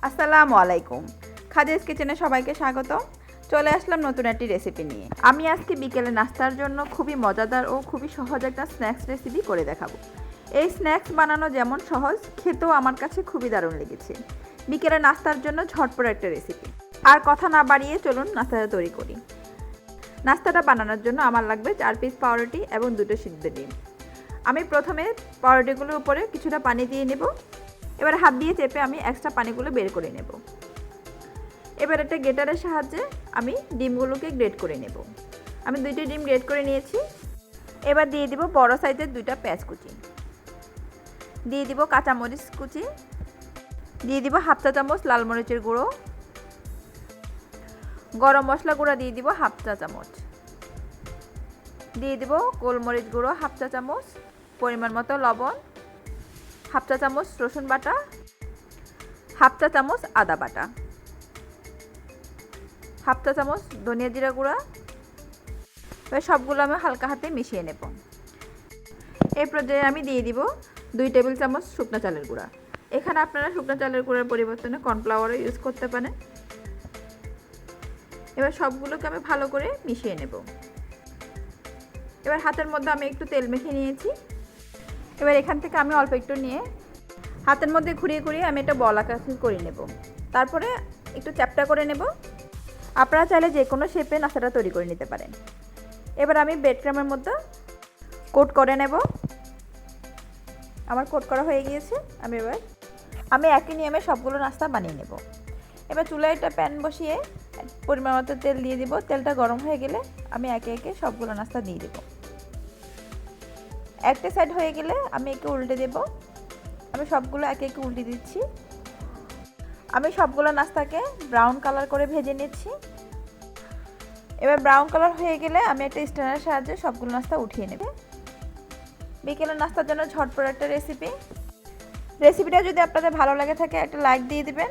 আসসালামু আলাইকুম। খাদিজাস কিচেনে সবাইকে স্বাগত। চলে আসলাম নতুন একটি রেসিপি নিয়ে। আমি আজকে বিকেলে নাস্তার জন্য খুবই মজাদার ও খুবই সহজ একটা স্ন্যাক্স রেসিপি করে দেখাবো। এই স্ন্যাক্স বানানো যেমন সহজ, খেতেও আমার কাছে খুবই দারুণ লেগেছে। বিকেলে নাস্তার জন্য ঝটপট একটা রেসিপি। আর কথা না বাড়িয়ে চলুন নাস্তাটা তৈরি করি। নাস্তাটা বানানোর জন্য আমার লাগবে 4 পিস পাউরুটি এবং 2টো সিদ্ধ ডিম। আমি প্রথমে পাউরুটিগুলোর উপরে কিছুটা পানি দিয়ে নেব। এবার হাত দিয়ে চেপে আমি এক্সট্রা পানিগুলো বের করে নেব। এবার একটা গ্রেটারের সাহায্যে আমি ডিমগুলোকে গ্রেট করে নেব। আমি 2টি ডিম গ্রেট করে নিয়েছি। এবার দিয়ে দিব বড় সাইজের 2টা পেঁয়াজ কুচি, দিয়ে দিব কাঁচামরিচ কুচি, দিয়ে দিব হাফ চা চামচ লাল মরিচের গুঁড়ো, গরম মশলা গুঁড়া দিয়ে দিব হাফ চা চামচ, দিয়ে দিব গোলমরিচ গুঁড়ো হাফ চা চামচ, পরিমাণ মতো লবণ, হাফ চা চামচ রসুন বাটা, হাফ চা চামচ আদা বাটা, হাফ চা চামচ ধনিয়া জিরা গুঁড়া। এবার সবগুলো আমি হালকা হাতে মিশিয়ে নেব। এই পর্যায়ে আমি দিয়ে দিব 2 টেবিল চামচ শুকনো চালের গুঁড়া। এখানে আপনারা শুকনো চালের গুঁড়ার পরিবর্তনে কর্নফ্লাওয়ারও ইউজ করতে পারেন। এবার সবগুলোকে আমি ভালো করে মিশিয়ে নেব। এবার হাতের মধ্যে আমি একটু তেল মেখে নিয়েছি। এবার এখান থেকে আমি অল্প একটু নিয়ে হাতের মধ্যে ঘুরিয়ে ঘুরিয়ে আমি একটা বল আকার করে নেব। তারপরে একটু চ্যাপটা করে নেব। আপনারা চাইলে যে কোনো শেপে নাস্তাটা তৈরি করে নিতে পারেন। এবার আমি ব্রেড ক্রামের মধ্যে কোট করে নেব। আমার কোট করা হয়ে গিয়েছে। আমি একই নিয়মে সবগুলো নাস্তা বানিয়ে নেব। এবার চুলায় একটা প্যান বসিয়ে পরিমাণ মতো তেল দিয়ে দিব। তেলটা গরম হয়ে গেলে আমি একে একে সবগুলো নাস্তা দিয়ে দেব। একটা সাইড হয়ে গেলে আমি একে উল্টে দেব। আমি সবগুলো একে একে উল্টে দিচ্ছি। আমি সবগুলো নাস্তাকে ব্রাউন কালার করে ভেজে নিচ্ছি। এবার ব্রাউন কালার হয়ে গেলে আমি একটা স্ট্যান্ডের সাহায্যে সবগুলো নাস্তা উঠিয়ে নেব। বিকেলের নাস্তার জন্য ঝটপট একটা রেসিপিটা যদি আপনাদের ভালো লাগে থাকে একটা লাইক দিয়ে দিবেন।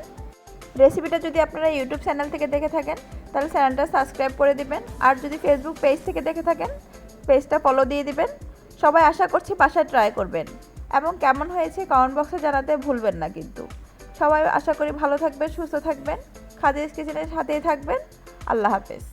রেসিপিটা যদি আপনারা ইউটিউব চ্যানেল থেকে দেখে থাকেন তাহলে চ্যানেলটা সাবস্ক্রাইব করে দিবেন। আর যদি ফেসবুক পেজ থেকে দেখে থাকেন পেজটা ফলো দিয়ে দিবেন। সবাই আশা করছি বাসায় ট্রাই করবেন এবং কেমন হয়েছে কমেন্ট বক্সে জানাতে ভুলবেন না কিন্তু। সবাই আশা করি ভালো থাকবেন, সুস্থ থাকবেন, খাদিজাস কিচেনের সাথেই থাকবেন। আল্লাহ হাফেজ।